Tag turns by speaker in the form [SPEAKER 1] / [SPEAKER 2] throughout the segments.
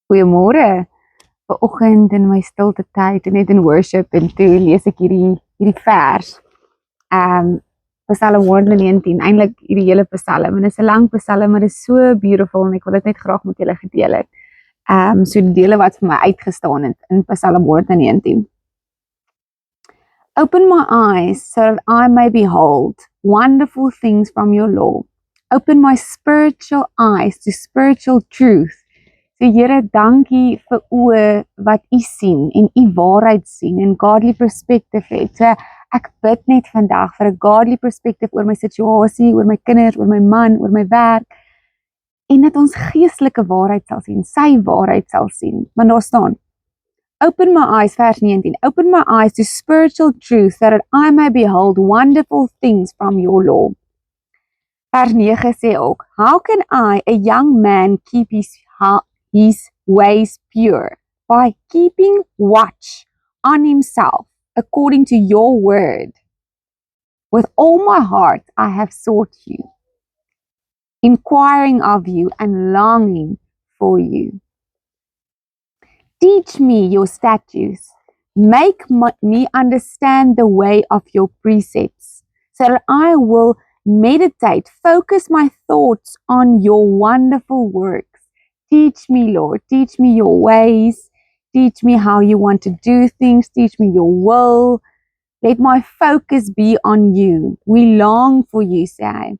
[SPEAKER 1] Goeiemôre. Vanoggend in my stilte tyd en net in worship en toe lees ek hierdie vers. Psalm 119, eintlik hierdie hele Psalm en dit is 'n lang Psalm, maar dit is so beautiful en ek wil dit net graag met julle gedeel het. So die dele wat vir my uitgestaan het in Psalm 119. Open my eyes so that I may behold wonderful things from your law. Open my spiritual eyes to spiritual truth. So Here, dankie vir oë wat u sien en u waarheid sien en godly perspective het. So ek bid net vandag vir 'n godly perspective oor my situasie, oor my kinders, oor my man, oor my werk en dat ons geestelike waarheid sal sien, sy waarheid sal sien. Want daar staan: Open my eyes, vers 19. Open my eyes to spiritual truth so that I may behold wonderful things from your law. Vers 9 sê ook: How can I, a young man, keep his ways pure? By keeping watch on himself according to your word. With all my heart I have sought you, inquiring of you and longing for you. Teach me your statutes. Make me understand the way of your precepts, so that I will meditate, focus my thoughts on your wonderful works. Teach me, Lord, teach me your ways. Teach me how you want to do things. Teach me your will. Let my focus be on you. We long for you, say.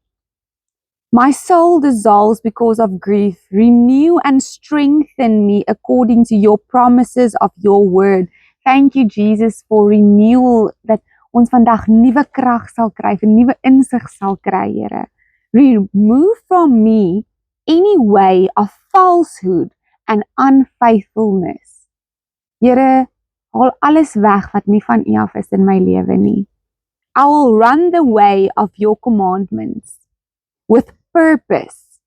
[SPEAKER 1] My soul dissolves because of grief. Renew and strengthen me according to your promises of your word. Thank you, Jesus, for renewal, dat ons vandag nuwe krag sal kry, 'n nuwe insig sal kry, Here. Remove from me any way of falsehood and unfaithfulness. Here, haal alles weg wat nie van U af is in my lewe nie. I will run the way of your commandments with purpose,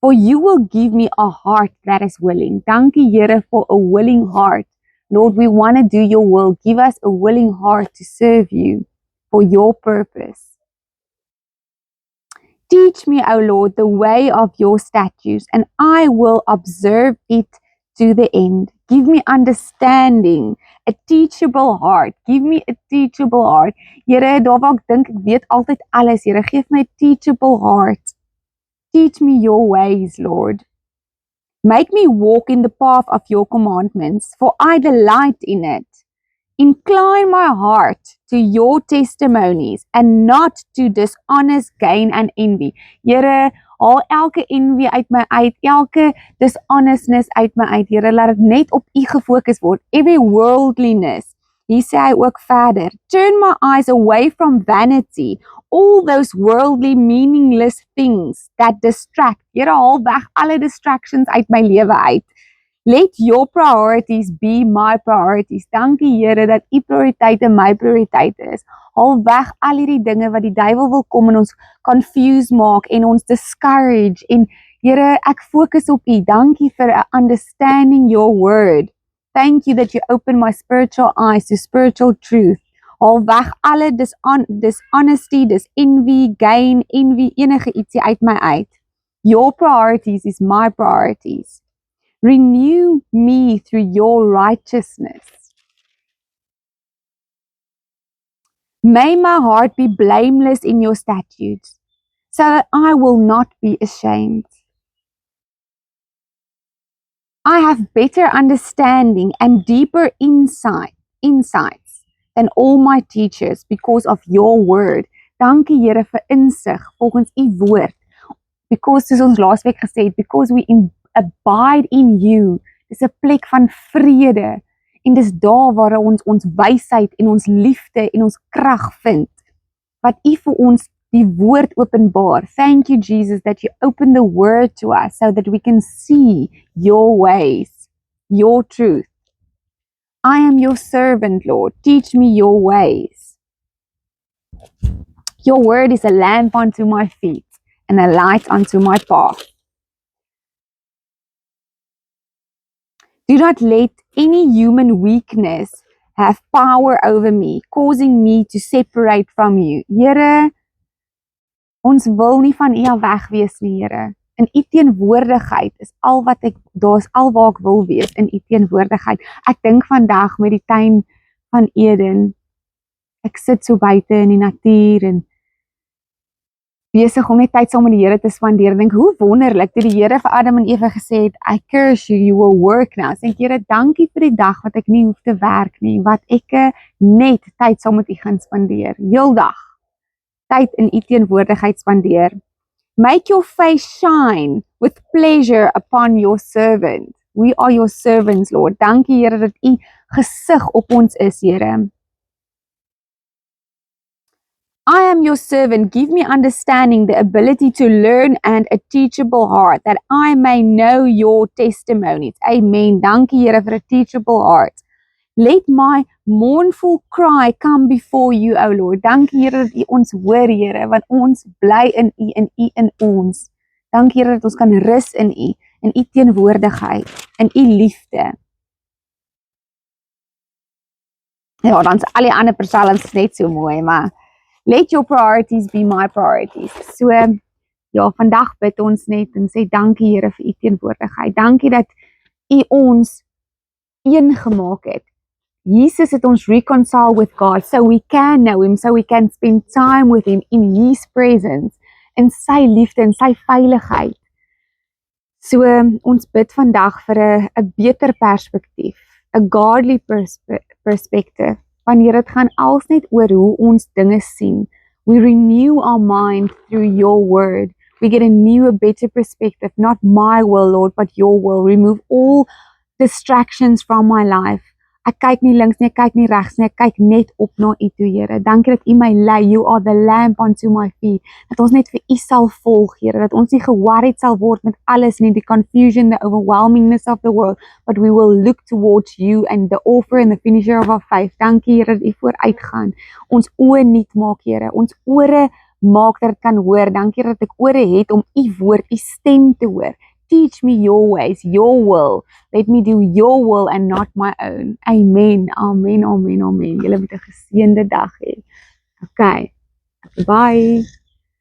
[SPEAKER 1] for you will give me a heart that is willing. Dankie, Here, for a willing heart. Lord, we want to do your will. Give us a willing heart to serve you for your purpose. Teach me, O Lord, the way of your statutes, and I will observe it to the end. Give me understanding, a teachable heart. Give me a teachable heart. Here, daar waar ek dink ek weet altyd alles, Here, geef my a teachable heart. Teach me your ways, Lord. Make me walk in the path of your commandments, for I delight in it. Incline my heart to your testimonies and not to dishonest gain and envy. Here, haal elke envy uit my uit, elke dishonestness uit my uit. Here, laat dit net op U gefokus word. Every worldliness. Hier sê hy ook verder: Turn my eyes away from vanity, all those worldly meaningless things that distract. Here, haal weg alle distractions uit my lewe uit. Let your priorities be my priorities. Dankie, Here, dat U prioriteite my prioriteite is. Haal weg al hierdie dinge wat die duiwel wil kom en ons confuse maak en ons discourage. En Here, ek fokus op U. Dankie vir understanding your word. Thank you that you open my spiritual eyes to spiritual truth. Haal weg alle dishonesty, envy, gain, envy, enige ietsie uit my uit. Your priorities is my priorities. Renew me through your righteousness. May my heart be blameless in your statutes, so that I will not be ashamed. I have better understanding and deeper insights than all my teachers because of your word. Dankie, Here, vir insig volgens U woord. Because, soos ons laasweek gesê het, because we abide in you. Dis 'n plek van vrede en dis daar waar ons wysheid en ons liefde en ons krag vind. Wat U vir ons die woord openbaar. Thank you, Jesus, that you open the word to us so that we can see your ways, your truth. I am your servant, Lord. Teach me your ways. Your word is a lamp unto my feet and a light unto my path. Do not let any human weakness have power over me, causing me to separate from you. Here, ons wil nie van U af weg wees nie, Here. In u teenwoordigheid is daar's al waar ek wil wees, in u teenwoordigheid. Ek dink vandag met die tuin van Eden, ek sit so buite in die natuur en besig om net tyd saam met die Here te spandeer. Dink hoe wonderlik dat die Here vir Adam en Eva gesê het, I curse you, you will work now. Sê Here, dankie vir die dag wat ek nie hoef te werk nie, wat ek net tyd saam met u gaan spandeer. Heeldag tyd in u teenwoordigheid spandeer. Make your face shine with pleasure upon your servant. We are your servants, Lord. Dankie Here dat u gesig op ons is, Here. I am your servant, give me understanding, the ability to learn and a teachable heart, that I may know your testimonies. Amen. Dankie Here vir 'n teachable heart. Let my mournful cry come before you, O Lord. Dankie Here dat u ons hoor, Here, want ons bly in u in ons. Dankie Here dat ons kan rus in u teenwoordigheid, in u liefde. Ja, dan is al die ander psalms net so mooi, maar let your priorities be my priorities. So, ja, vandag bid ons net en sê dankie Here vir u teenwoordigheid. Dankie dat u ons een gemaak het. Jesus het ons reconcile with God, so we can know him, so we can spend time with him in his presence, in sy liefde en sy veiligheid. So, ons bid vandag vir 'n beter perspektief, 'n godly perspective. Wanneer dit gaan als net oor hoe ons dinge sien. We renew our mind through your word. We get a new, a better perspective. Not my will, Lord, but your will. Remove all distractions from my life. Ek kyk nie links nie, ek kyk nie regs nie, ek kyk net op na u toe, Here. Dankie dat u my lei. You are the lamp unto my feet. Dat ons net vir u sal volg, Here. Dat ons nie geworried sal word met alles nie, the confusion, the overwhelmingness of the world, but we will look towards you and the author and the finisher of our faith. Dankie, Here, dat u vooruit gaan. Ons oë nuut maak, Here. Ons ore maak dat dit kan hoor. Dankie dat ek ore het om u woord, u stem te hoor. Teach me your ways, your will. Let me do your will and not my own. Amen, amen, amen, amen. Julle moet 'n geseënde dag hê. Okay, bye.